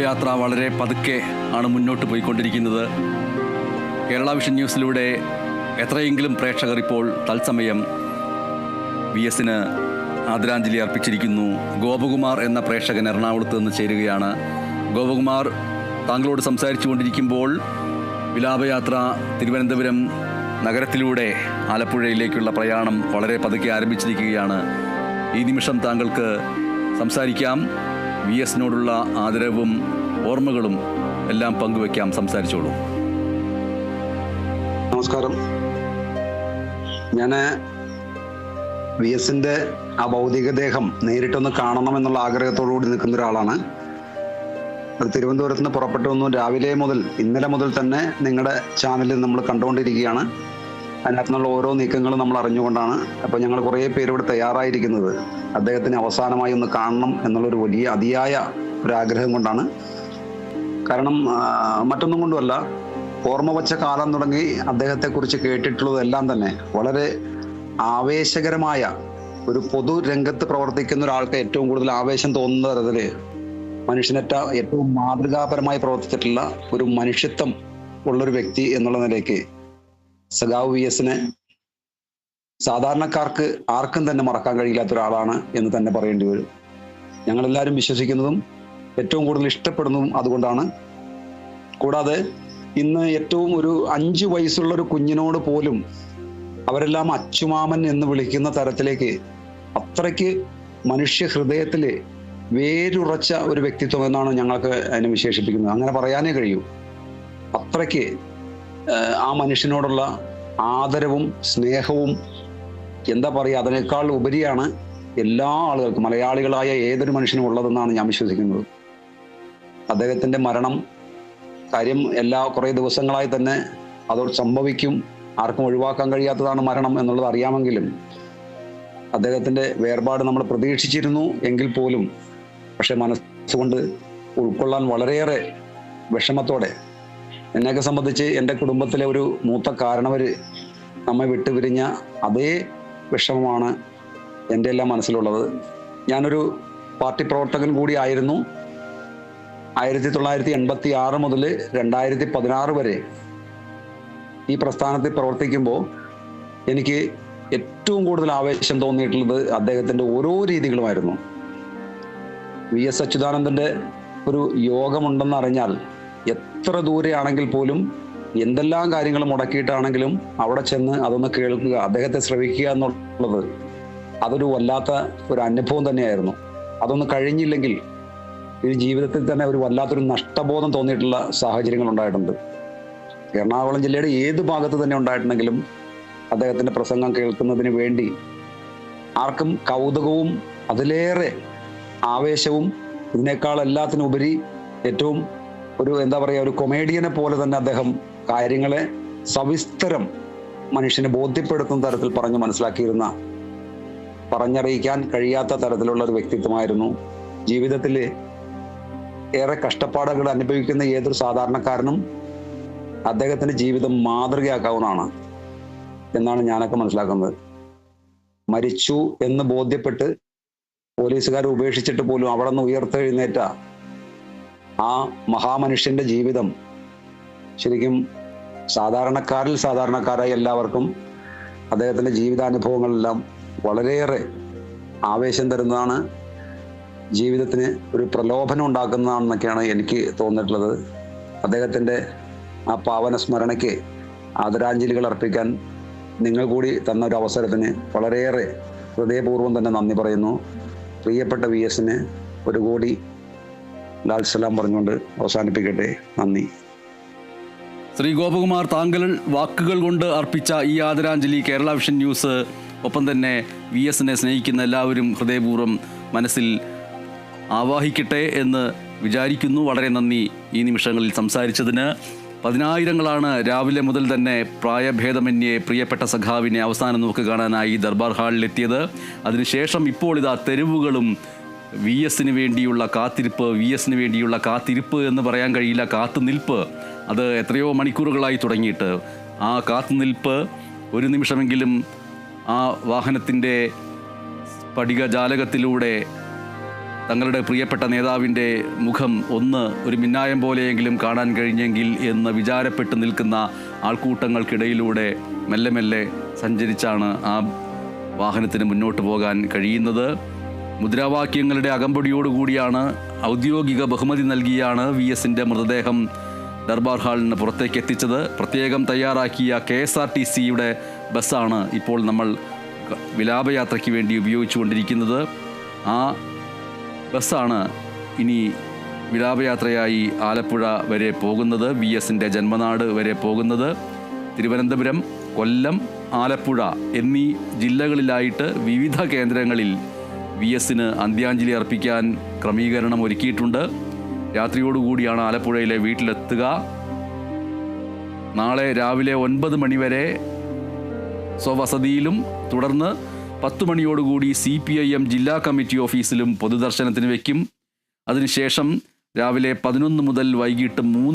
വിലാപയാത്ര വളരെ പതുക്കെ ആണ് മുന്നോട്ട് പോയിക്കൊണ്ടിരിക്കുന്നത്. കേരള വിഷൻ ന്യൂസിലൂടെ എത്രയെങ്കിലും പ്രേക്ഷകർ ഇപ്പോൾ തത്സമയം VS-ന് ആദരാഞ്ജലി അർപ്പിച്ചിരിക്കുന്നു. ഗോപകുമാർ എന്ന പ്രേക്ഷകൻ എറണാകുളത്ത് നിന്ന് ചേരുകയാണ്. ഗോപകുമാർ, താങ്കളോട് സംസാരിച്ചു കൊണ്ടിരിക്കുമ്പോൾ വിലാപയാത്ര തിരുവനന്തപുരം നഗരത്തിലൂടെ ആലപ്പുഴയിലേക്കുള്ള പ്രയാണം വളരെ പതുക്കെ ആരംഭിച്ചിരിക്കുകയാണ്. ഈ നിമിഷം താങ്കൾക്ക് സംസാരിക്കാം. VS-നോടുള്ള ആദരവും ഓർമ്മകളും എല്ലാം പങ്കുവയ്ക്കാം. സംസാരിച്ചോളൂ. നമസ്കാരം. ഞാൻ VS-ന്റെ ആ ഭൗതികദേഹം നേരിട്ടൊന്ന് കാണണം എന്നുള്ള ആഗ്രഹത്തോടുകൂടി നിൽക്കുന്ന ഒരാളാണ്. അത് തിരുവനന്തപുരത്ത് നിന്ന് പുറപ്പെട്ടു രാവിലെ മുതൽ ഇന്നലെ മുതൽ തന്നെ നിങ്ങളുടെ ചാനലിൽ നമ്മൾ കണ്ടുകൊണ്ടിരിക്കുകയാണ്. അതിനകത്തുനിന്നുള്ള ഓരോ നീക്കങ്ങളും നമ്മൾ അറിഞ്ഞുകൊണ്ടാണ്. അപ്പോൾ ഞങ്ങൾ കുറേ പേര് ഇവിടെ തയ്യാറായിരിക്കുന്നത് അദ്ദേഹത്തിന് അവസാനമായി ഒന്ന് കാണണം എന്നുള്ളൊരു വലിയ അതിയായ ഒരാഗ്രഹം കൊണ്ടാണ്. കാരണം മറ്റൊന്നും കൊണ്ടുമല്ല, ഓർമ്മ വച്ച കാലം തുടങ്ങി അദ്ദേഹത്തെക്കുറിച്ച് കേട്ടിട്ടുള്ളതെല്ലാം തന്നെ വളരെ ആവേശകരമായ ഒരു പൊതു രംഗത്ത് പ്രവർത്തിക്കുന്ന ഒരാൾക്ക് ഏറ്റവും കൂടുതൽ ആവേശം തോന്നുന്ന തരത്തില് ഏറ്റവും മാതൃകാപരമായി പ്രവർത്തിച്ചിട്ടുള്ള ഒരു മനുഷ്യത്വം ഉള്ളൊരു വ്യക്തി എന്നുള്ള നിലയ്ക്ക് സഖാവ് VS-നെ സാധാരണക്കാർക്ക് ആർക്കും തന്നെ മറക്കാൻ കഴിയില്ലാത്ത ഒരാളാണ് എന്ന് തന്നെ പറയേണ്ടി വരും. ഞങ്ങളെല്ലാവരും വിശ്വസിക്കുന്നതും ഏറ്റവും കൂടുതൽ ഇഷ്ടപ്പെടുന്നതും അതുകൊണ്ടാണ്. കൂടാതെ ഇന്ന് ഏറ്റവും ഒരു 5 വയസ്സുള്ള ഒരു കുഞ്ഞിനോട് പോലും അവരെല്ലാം അച്ചുമാമൻ എന്ന് വിളിക്കുന്ന തരത്തിലേക്ക് അത്രയ്ക്ക് മനുഷ്യ ഹൃദയത്തില് വേരുറച്ച ഒരു വ്യക്തിത്വം എന്നാണ് ഞങ്ങൾക്ക് അതിനെ വിശേഷിപ്പിക്കുന്നത്. അങ്ങനെ പറയാനേ കഴിയൂ. അത്രയ്ക്ക് ആ മനുഷ്യനോടുള്ള ആദരവും സ്നേഹവും എന്താ പറയുക, അതിനേക്കാൾ ഉപരിയാണ് എല്ലാ ആളുകൾക്കും, മലയാളികളായ ഏതൊരു മനുഷ്യനും ഉള്ളതെന്നാണ് ഞാൻ വിശ്വസിക്കുന്നത്. അദ്ദേഹത്തിന്റെ മരണം കാര്യം കുറേ ദിവസങ്ങളായി തന്നെ അതോട് സംഭവിക്കും, ആർക്കും ഒഴിവാക്കാൻ കഴിയാത്തതാണ് മരണം എന്നുള്ളത് അറിയാമെങ്കിലും അദ്ദേഹത്തിന്റെ വേർപാട് നമ്മൾ പ്രതീക്ഷിച്ചിരുന്നു എങ്കിൽ പോലും പക്ഷെ മനസ്സുകൊണ്ട് ഉൾക്കൊള്ളാൻ വളരെയേറെ വിഷമത്തോടെ, എന്നെയൊക്കെ സംബന്ധിച്ച് എൻ്റെ കുടുംബത്തിലെ ഒരു മൂത്ത കാരണവര് നമ്മെ വിട്ടുപിരിഞ്ഞ അതേ വിഷമമാണ് എൻ്റെ എല്ലാം മനസ്സിലുള്ളത്. ഞാനൊരു പാർട്ടി പ്രവർത്തകൻ കൂടി ആയിരുന്നു. 1986 മുതൽ 2016 വരെ ഈ പ്രസ്ഥാനത്തിൽ പ്രവർത്തിക്കുമ്പോൾ എനിക്ക് ഏറ്റവും കൂടുതൽ ആവേശം തോന്നിയിട്ടുള്ളത് അദ്ദേഹത്തിൻ്റെ ഓരോ രീതികളുമായിരുന്നു. VS അച്യുതാനന്ദന്റെ ഒരു യോഗമുണ്ടെന്ന് അറിഞ്ഞാൽ എത്ര ദൂരെയാണെങ്കിൽ പോലും എന്തെല്ലാം കാര്യങ്ങൾ മുടക്കിയിട്ടാണെങ്കിലും അവിടെ ചെന്ന് അതൊന്ന് കേൾക്കുക, അദ്ദേഹത്തെ ശ്രവിക്കുക എന്നുള്ളത് അതൊരു വല്ലാത്ത ഒരു അനുഭവം തന്നെയായിരുന്നു. അതൊന്ന് കഴിഞ്ഞില്ലെങ്കിൽ ഈ ജീവിതത്തിൽ തന്നെ ഒരു വല്ലാത്തൊരു നഷ്ടബോധം തോന്നിയിട്ടുള്ള സാഹചര്യങ്ങൾ ഉണ്ടായിട്ടുണ്ട്. എറണാകുളം ജില്ലയുടെ ഏത് ഭാഗത്ത് തന്നെ ഉണ്ടായിട്ടുണ്ടെങ്കിലും അദ്ദേഹത്തിന്റെ പ്രസംഗം കേൾക്കുന്നതിന് വേണ്ടി ആർക്കും കൗതുകവും അതിലേറെ ആവേശവും ഇതിനേക്കാൾ എല്ലാത്തിനുപരി ഏറ്റവും ഒരു ഒരു കൊമേഡിയനെ പോലെ തന്നെ അദ്ദേഹം കാര്യങ്ങളെ സവിസ്തരം മനുഷ്യനെ ബോധ്യപ്പെടുത്തുന്ന തരത്തിൽ പറഞ്ഞു മനസ്സിലാക്കിയിരുന്ന, പറഞ്ഞറിയിക്കാൻ കഴിയാത്ത തരത്തിലുള്ള ഒരു വ്യക്തിത്വമായിരുന്നു. ജീവിതത്തിൽ ഏറെ കഷ്ടപ്പാടുകൾ അനുഭവിക്കുന്ന ഏതൊരു സാധാരണക്കാരനും അദ്ദേഹത്തിന്റെ ജീവിതം മാതൃകയാക്കാവുന്നതാണ് എന്നാണ് ഞാനൊക്കെ മനസ്സിലാക്കുന്നത്. മരിച്ചു എന്ന് ബോധ്യപ്പെട്ട് പോലീസുകാർ ഉപേക്ഷിച്ചിട്ട് പോലും അവിടെ നിന്ന് ഉയർത്തെഴുന്നേറ്റ ആ മഹാമനുഷ്യന്റെ ജീവിതം ശരിക്കും സാധാരണക്കാരായ എല്ലാവർക്കും അദ്ദേഹത്തിന്റെ ജീവിതാനുഭവങ്ങളെല്ലാം വളരെയേറെ ആവേശം തരുന്നതാണ്, ജീവിതത്തിന് ഒരു പ്രലോഭനം ഉണ്ടാക്കുന്നതാണെന്നൊക്കെയാണ് എനിക്ക് തോന്നിയിട്ടുള്ളത്. അദ്ദേഹത്തിന്റെ ആ പാവന സ്മരണയ്ക്ക് ആദരാഞ്ജലികൾ അർപ്പിക്കാൻ നിങ്ങൾ കൂടി തന്ന ഒരു അവസരത്തിന് വളരെയേറെ ഹൃദയപൂർവ്വം തന്നെ നന്ദി പറയുന്നു. പ്രിയപ്പെട്ട VS-ന് ഒരു കോടി ലാൽ സലാം പറഞ്ഞുകൊണ്ട് അവസാനിപ്പിക്കട്ടെ. നന്ദി. ശ്രീ ഗോപകുമാർ, താങ്കൾ വാക്കുകൾ കൊണ്ട് അർപ്പിച്ച ഈ ആദരാഞ്ജലി കേരള വിഷൻ ന്യൂസ് ഒപ്പം തന്നെ VS-നെ സ്നേഹിക്കുന്ന എല്ലാവരും ഹൃദയപൂർവ്വം മനസ്സിൽ ആവാഹിക്കട്ടെ എന്ന് വിചാരിക്കുന്നു. വളരെ നന്ദി ഈ നിമിഷങ്ങളിൽ സംസാരിച്ചതിന്. പതിനായിരങ്ങളാണ് രാവിലെ മുതൽ തന്നെ പ്രായഭേദമന്യേ പ്രിയപ്പെട്ട സഖാവിനെ അവസാനം നമുക്ക് കാണാനായി ദർബാർ ഹാളിലെത്തിയത്. അതിനുശേഷം ഇപ്പോൾ ഇതാ തെരുവുകളും VS-ന് വേണ്ടിയുള്ള കാത്തിരിപ്പ് എന്ന് പറയാൻ കഴിയില്ല, കാത്തുനിൽപ്പ്. അത് എത്രയോ മണിക്കൂറുകളായി തുടങ്ങിയിട്ട് ആ കാത്തുനിൽപ്പ് ഒരു നിമിഷമെങ്കിലും ആ വാഹനത്തിൻ്റെ സ്ഫടികജാലകത്തിലൂടെ തങ്ങളുടെ പ്രിയപ്പെട്ട നേതാവിൻ്റെ മുഖം ഒന്ന് ഒരു മിന്നായം പോലെയെങ്കിലും കാണാൻ കഴിഞ്ഞെങ്കിൽ എന്ന് വിചാരപ്പെട്ട് നിൽക്കുന്ന ആൾക്കൂട്ടങ്ങൾക്കിടയിലൂടെ മെല്ലെ മെല്ലെ സഞ്ചരിച്ചാണ് ആ വാഹനത്തിന് മുന്നോട്ട് പോകാൻ കഴിയുന്നത്. മുദ്രാവാക്യങ്ങളുടെ അകമ്പടിയോടുകൂടിയാണ്, ഔദ്യോഗിക ബഹുമതി നൽകിയാണ് VSൻ്റെ മൃതദേഹം ദർബാർ ഹാളിന് പുറത്തേക്ക് എത്തിച്ചത്. പ്രത്യേകം തയ്യാറാക്കിയ KSRTCയുടെ ബസ്സാണ് ഇപ്പോൾ നമ്മൾ വിലാപയാത്രയ്ക്ക് വേണ്ടി ഉപയോഗിച്ചുകൊണ്ടിരിക്കുന്നത്. ആ ബസ്സാണ് ഇനി വിലാപയാത്രയായി ആലപ്പുഴ വരെ പോകുന്നത്, VSൻ്റെ ജന്മനാട് വരെ പോകുന്നത്. തിരുവനന്തപുരം, കൊല്ലം, ആലപ്പുഴ എന്നീ ജില്ലകളിലായിട്ട് വിവിധ കേന്ദ്രങ്ങളിൽ VSന് അന്ത്യാഞ്ജലി അർപ്പിക്കാൻ ക്രമീകരണം ഒരുക്കിയിട്ടുണ്ട്. രാത്രിയോടുകൂടിയാണ് ആലപ്പുഴയിലെ വീട്ടിലെത്തുക. നാളെ രാവിലെ 9 മണിവരെ സ്വവസതിയിലും തുടർന്ന് 10 മണിയോടുകൂടി CPIM ജില്ലാ കമ്മിറ്റി ഓഫീസിലും പൊതുദർശനത്തിന് വയ്ക്കും. അതിനുശേഷം രാവിലെ 11 മുതൽ വൈകിട്ട് 3